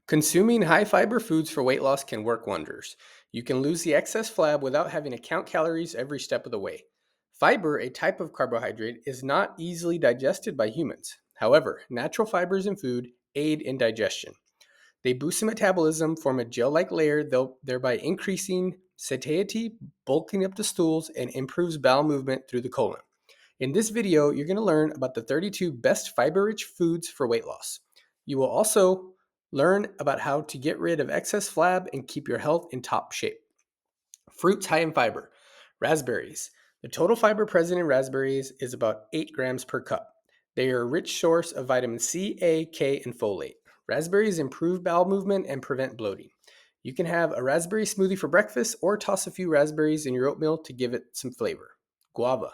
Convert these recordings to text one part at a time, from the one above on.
Consuming high fiber foods for weight loss can work wonders. You can lose the excess flab without having to count calories every step of the way. Fiber, a type of carbohydrate, is not easily digested by humans. However, natural fibers in food aid in digestion. They boost the metabolism, form a gel like layer, thereby increasing satiety, bulking up the stools, and improves bowel movement through the colon. In this video, you're going to learn about the 32 best fiber-rich foods for weight loss. You will also learn about how to get rid of excess flab and keep your health in top shape. Fruits high in fiber. Raspberries. The total fiber present in raspberries is about 8 grams per cup. They are a rich source of vitamin C, A, K, and folate. Raspberries improve bowel movement and prevent bloating. You can have a raspberry smoothie for breakfast or toss a few raspberries in your oatmeal to give it some flavor. Guava.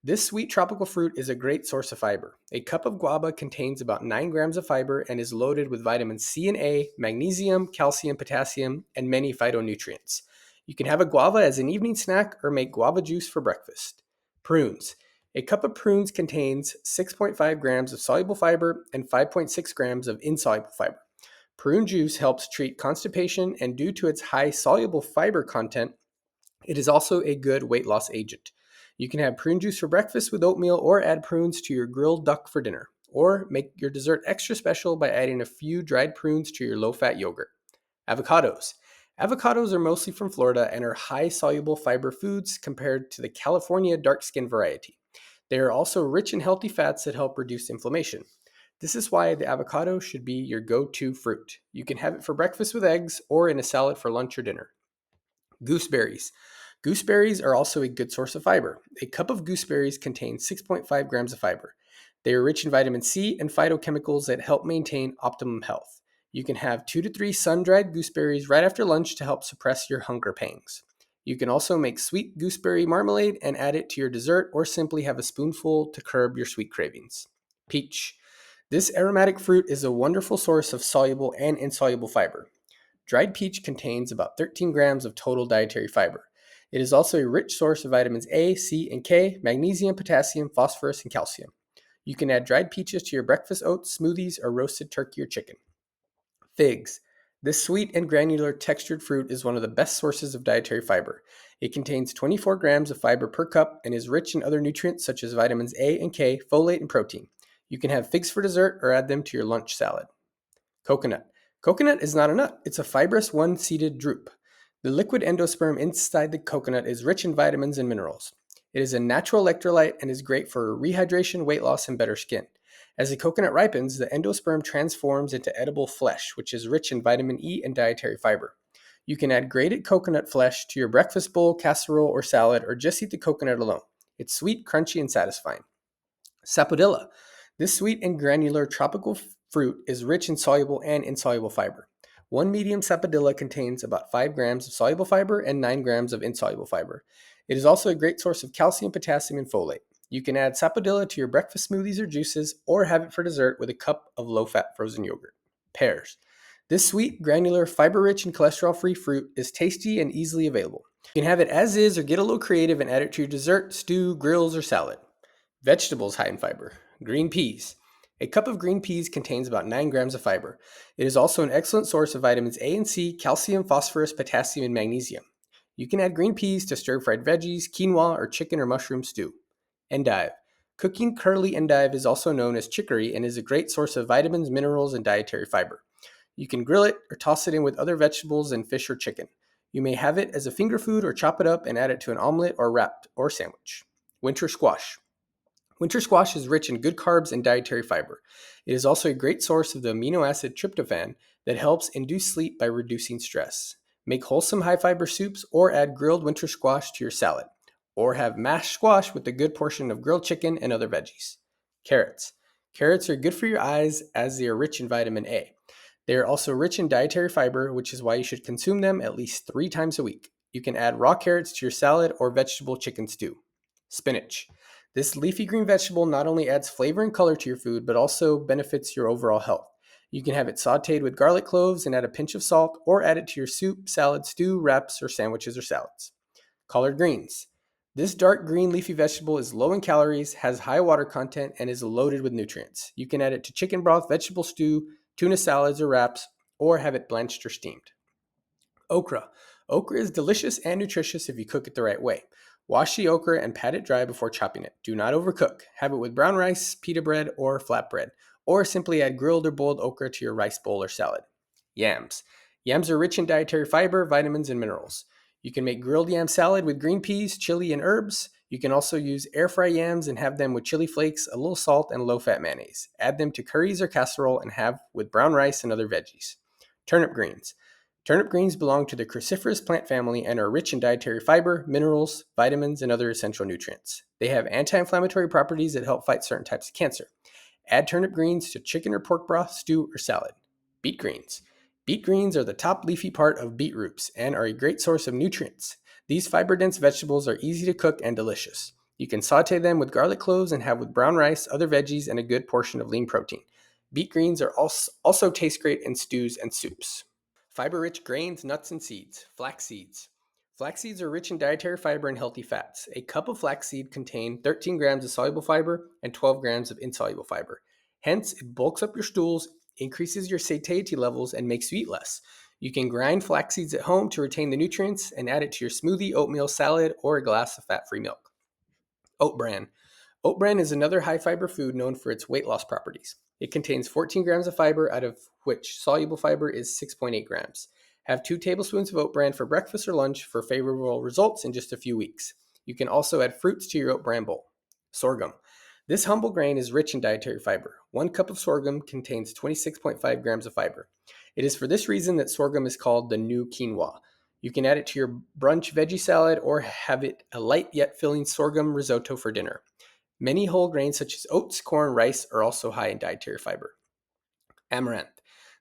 This sweet tropical fruit is a great source of fiber. A cup of guava contains about 9 grams of fiber and is loaded with vitamins C and A, magnesium, calcium, potassium, and many phytonutrients. You can have a guava as an evening snack or make guava juice for breakfast. Prunes. A cup of prunes contains 6.5 grams of soluble fiber and 5.6 grams of insoluble fiber. Prune juice helps treat constipation, and due to its high soluble fiber content, it is also a good weight loss agent. You can have prune juice for breakfast with oatmeal or add prunes to your grilled duck for dinner. Or make your dessert extra special by adding a few dried prunes to your low-fat yogurt. Avocados. Avocados are mostly from Florida and are high soluble fiber foods compared to the California dark skin variety. They are also rich in healthy fats that help reduce inflammation. This is why the avocado should be your go-to fruit. You can have it for breakfast with eggs or in a salad for lunch or dinner. Gooseberries. Gooseberries are also a good source of fiber. A cup of gooseberries contains 6.5 grams of fiber. They are rich in vitamin C and phytochemicals that help maintain optimum health. You can have 2 to 3 sun-dried gooseberries right after lunch to help suppress your hunger pangs. You can also make sweet gooseberry marmalade and add it to your dessert, or simply have a spoonful to curb your sweet cravings. Peach. This aromatic fruit is a wonderful source of soluble and insoluble fiber. Dried peach contains about 13 grams of total dietary fiber. It is also a rich source of vitamins A, C, and K, magnesium, potassium, phosphorus, and calcium. You can add dried peaches to your breakfast oats, smoothies, or roasted turkey or chicken. Figs. This sweet and granular textured fruit is one of the best sources of dietary fiber. It contains 24 grams of fiber per cup and is rich in other nutrients such as vitamins A and K, folate, and protein. You can have figs for dessert or add them to your lunch salad. Coconut. Coconut is not a nut, it's a fibrous one-seeded drupe. The liquid endosperm inside the coconut is rich in vitamins and minerals. It is a natural electrolyte and is great for rehydration, weight loss, and better skin. As the coconut ripens, the endosperm transforms into edible flesh, which is rich in vitamin E and dietary fiber. You can add grated coconut flesh to your breakfast bowl, casserole, or salad, or just eat the coconut alone. It's sweet, crunchy, and satisfying. Sapodilla. This sweet and granular tropical fruit is rich in soluble and insoluble fiber. One medium sapodilla contains about 5 grams of soluble fiber and 9 grams of insoluble fiber. It is also a great source of calcium, potassium, and folate. You can add sapodilla to your breakfast smoothies or juices, or have it for dessert with a cup of low-fat frozen yogurt. Pears. This sweet, granular, fiber-rich, and cholesterol-free fruit is tasty and easily available. You can have it as is or get a little creative and add it to your dessert, stew, grills, or salad. Vegetables high in fiber. Green peas. A cup of green peas contains about 9 grams of fiber. It is also an excellent source of vitamins A and C, calcium, phosphorus, potassium, and magnesium. You can add green peas to stir-fried veggies, quinoa, or chicken or mushroom stew. Endive. Cooking curly endive is also known as chicory and is a great source of vitamins, minerals, and dietary fiber. You can grill it or toss it in with other vegetables and fish or chicken. You may have it as a finger food or chop it up and add it to an omelet or wrap or sandwich. Winter squash. Winter squash is rich in good carbs and dietary fiber. It is also a great source of the amino acid tryptophan that helps induce sleep by reducing stress. Make wholesome high fiber soups or add grilled winter squash to your salad. Or have mashed squash with a good portion of grilled chicken and other veggies. Carrots. Carrots are good for your eyes as they are rich in vitamin A. They are also rich in dietary fiber, which is why you should consume them at least 3 times a week. You can add raw carrots to your salad or vegetable chicken stew. Spinach. This leafy green vegetable not only adds flavor and color to your food, but also benefits your overall health. You can have it sauteed with garlic cloves and add a pinch of salt, or add it to your soup, salad, stew, wraps, or sandwiches or salads. Collard greens. This dark green leafy vegetable is low in calories, has high water content, and is loaded with nutrients. You can add it to chicken broth, vegetable stew, tuna salads or wraps, or have it blanched or steamed. Okra. Okra is delicious and nutritious if you cook it the right way. Wash the okra and pat it dry before chopping it. Do not overcook. Have it with brown rice, pita bread, or flatbread, or simply add grilled or boiled okra to your rice bowl or salad. Yams. Yams are rich in dietary fiber, vitamins, and minerals. You can make grilled yam salad with green peas, chili, and herbs. You can also use air fry yams and have them with chili flakes, a little salt, and low fat mayonnaise. Add them to curries or casserole and have with brown rice and other veggies. Turnip greens. Turnip greens belong to the cruciferous plant family and are rich in dietary fiber, minerals, vitamins, and other essential nutrients. They have anti-inflammatory properties that help fight certain types of cancer. Add turnip greens to chicken or pork broth, stew, or salad. Beet greens. Beet greens are the top leafy part of beetroots and are a great source of nutrients. These fiber-dense vegetables are easy to cook and delicious. You can saute them with garlic cloves and have with brown rice, other veggies, and a good portion of lean protein. Beet greens are also taste great in stews and soups. Fiber-rich grains, nuts, and seeds. Flax seeds. Flax seeds are rich in dietary fiber and healthy fats. A cup of flaxseed contains 13 grams of soluble fiber and 12 grams of insoluble fiber. Hence, it bulks up your stools, increases your satiety levels, and makes you eat less. You can grind flax seeds at home to retain the nutrients and add it to your smoothie, oatmeal, salad, or a glass of fat-free milk. Oat bran. Oat bran is another high fiber food known for its weight loss properties. It contains 14 grams of fiber, out of which soluble fiber is 6.8 grams. Have 2 tablespoons of oat bran for breakfast or lunch for favorable results in just a few weeks. You can also add fruits to your oat bran bowl. Sorghum. This humble grain is rich in dietary fiber. 1 cup of sorghum contains 26.5 grams of fiber. It is for this reason that sorghum is called the new quinoa. You can add it to your brunch veggie salad or have it a light yet filling sorghum risotto for dinner. Many whole grains such as oats, corn, rice are also high in dietary fiber. Amaranth.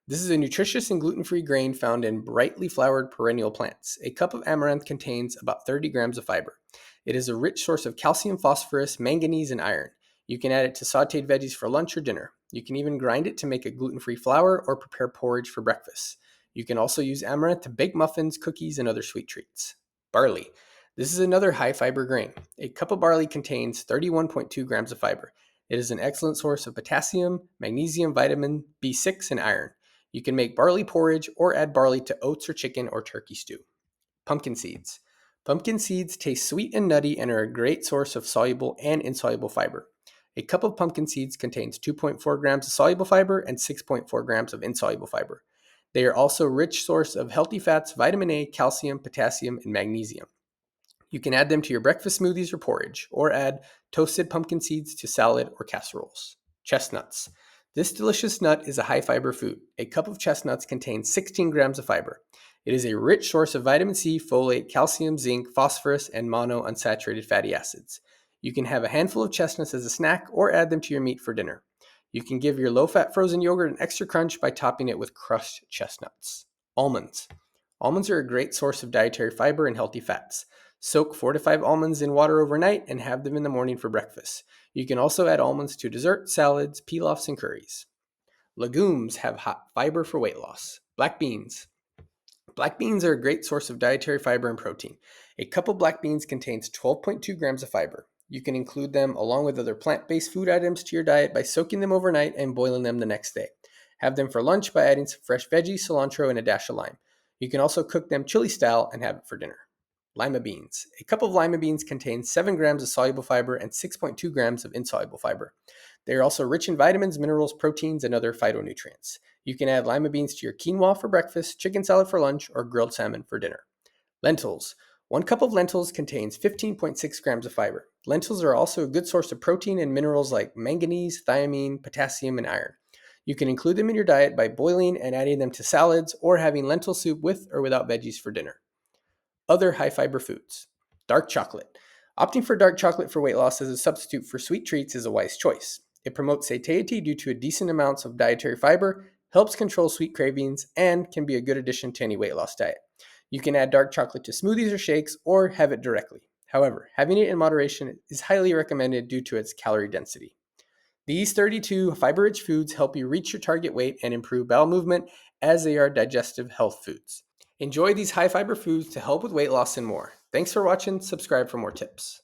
This is a nutritious and gluten-free grain found in brightly flowered perennial plants. A cup of amaranth contains about 30 grams of fiber. It is a rich source of calcium, phosphorus, manganese, and iron. You can add it to sauteed veggies for lunch or dinner. You can even grind it to make a gluten-free flour or prepare porridge for breakfast. You can also use amaranth to bake muffins, cookies, and other sweet treats. Barley. This is another high fiber grain. A cup of barley contains 31.2 grams of fiber. It is an excellent source of potassium, magnesium, vitamin B6, and iron. You can make barley porridge or add barley to oats or chicken or turkey stew. Pumpkin seeds. Pumpkin seeds taste sweet and nutty and are a great source of soluble and insoluble fiber. A cup of pumpkin seeds contains 2.4 grams of soluble fiber and 6.4 grams of insoluble fiber. They are also a rich source of healthy fats, vitamin A, calcium, potassium, and magnesium. You can add them to your breakfast smoothies or porridge, or add toasted pumpkin seeds to salad or casseroles. Chestnuts. This delicious nut is a high fiber food. A cup of chestnuts contains 16 grams of fiber. It is a rich source of vitamin C, folate, calcium, zinc, phosphorus, and monounsaturated fatty acids. You can have a handful of chestnuts as a snack or add them to your meat for dinner. You can give your low-fat frozen yogurt an extra crunch by topping it with crushed chestnuts. Almonds. Almonds are a great source of dietary fiber and healthy fats. Soak 4 to 5 almonds in water overnight and have them in the morning for breakfast. You can also add almonds to dessert, salads, pilafs, and curries. Legumes have hot fiber for weight loss. Black beans. Black beans are a great source of dietary fiber and protein. A cup of black beans contains 12.2 grams of fiber. You can include them along with other plant-based food items to your diet by soaking them overnight and boiling them the next day. Have them for lunch by adding some fresh veggies, cilantro, and a dash of lime. You can also cook them chili style and have it for dinner. Lima beans. A cup of lima beans contains 7 grams of soluble fiber and 6.2 grams of insoluble fiber. They are also rich in vitamins, minerals, proteins, and other phytonutrients. You can add lima beans to your quinoa for breakfast, chicken salad for lunch, or grilled salmon for dinner. Lentils. 1 cup of lentils contains 15.6 grams of fiber. Lentils are also a good source of protein and minerals like manganese, thiamine, potassium, and iron. You can include them in your diet by boiling and adding them to salads or having lentil soup with or without veggies for dinner. Other high fiber foods. Dark chocolate. Opting for dark chocolate for weight loss as a substitute for sweet treats is a wise choice. It promotes satiety due to a decent amounts of dietary fiber, helps control sweet cravings, and can be a good addition to any weight loss diet. You can add dark chocolate to smoothies or shakes or have it directly. However, having it in moderation is highly recommended due to its calorie density. These 32 fiber-rich foods help you reach your target weight and improve bowel movement as they are digestive health foods. Enjoy these high fiber foods to help with weight loss and more. Thanks for watching. Subscribe for more tips.